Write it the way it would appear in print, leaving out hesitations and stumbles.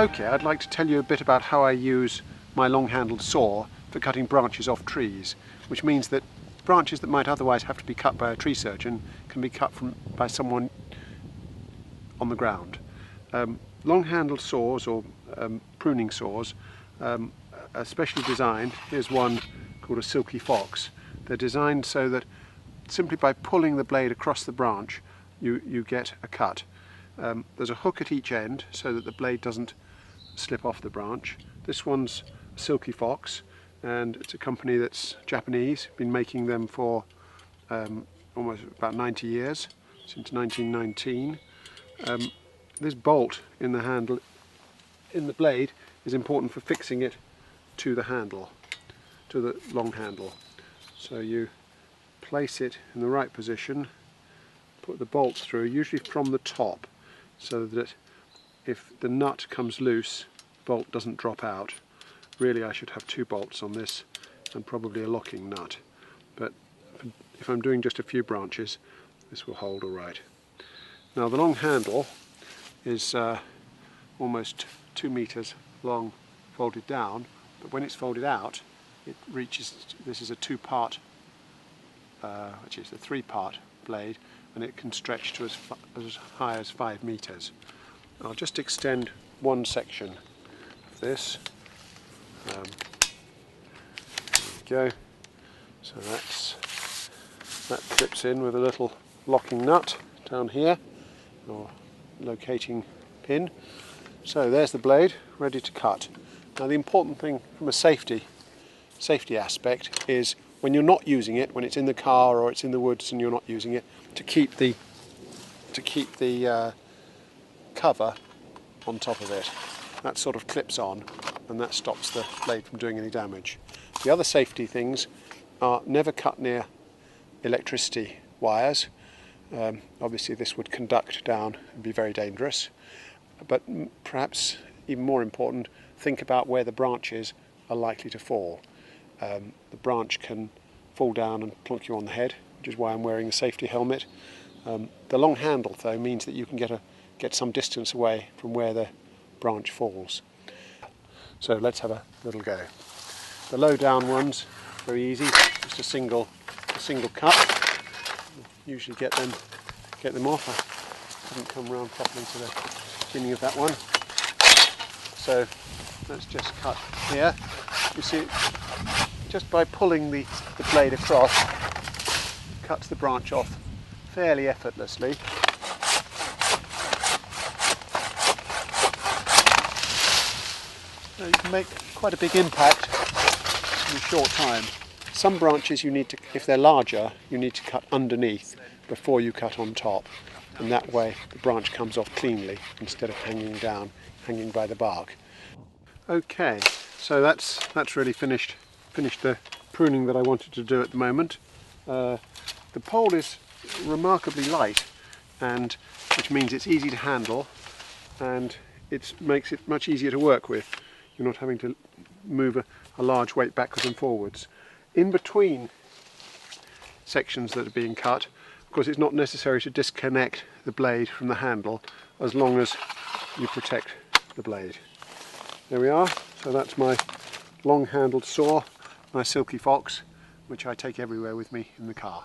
Okay, I'd like to tell you a bit about how I use my long-handled saw for cutting branches off trees, which means that branches that might otherwise have to be cut by a tree surgeon can be cut by someone on the ground. Long-handled saws, or pruning saws, are specially designed. Here's one called a silky fox. They're designed so that simply by pulling the blade across the branch you get a cut. There's a hook at each end so that the blade doesn't slip off the branch. This one's a silky fox, and it's a company that's Japanese, been making them for almost about 90 years, since 1919. This bolt in the handle, in the blade, is important for fixing it to the handle, to the long handle. So you place it in the right position, put the bolt through, usually from the top, so that if the nut comes loose, the bolt doesn't drop out. Really, I should have two bolts on this and probably a locking nut, but if I'm doing just a few branches, this will hold all right. Now the long handle is almost 2 meters long folded down, but when it's folded out it reaches, this is a two-part, which is a three-part blade, and it can stretch to as high as 5 meters. I'll just extend one section of this. There we go. So that clips in with a little locking nut down here, or locating pin. So there's the blade ready to cut. Now the important thing from a safety aspect is when you're not using it, when it's in the car or it's in the woods and you're not using it, to keep the cover on top of it. That sort of clips on, and that stops the blade from doing any damage. The other safety things are never cut near electricity wires. Obviously this would conduct down and be very dangerous, but perhaps even more important, think about where the branches are likely to fall. The branch can fall down and plonk you on the head, which is why I'm wearing a safety helmet. The long handle though means that you can get some distance away from where the branch falls. So let's have a little go. The low down ones, very easy, just a single cut. Usually get them off. I haven't come round properly to the beginning of that one. So let's just cut here. You see, just by pulling the blade across, it cuts the branch off fairly effortlessly. So you can make quite a big impact in a short time. Some branches you need to, if they're larger, you need to cut underneath before you cut on top, and that way the branch comes off cleanly instead of hanging down, hanging by the bark. Okay, so that's really finished the pruning that I wanted to do at the moment. The pole is remarkably light, and which means it's easy to handle, and it makes it much easier to work with. You're not having to move a large weight backwards and forwards. In between sections that are being cut, of course it's not necessary to disconnect the blade from the handle as long as you protect the blade. There we are. So that's my long-handled saw, my silky fox, which I take everywhere with me in the car.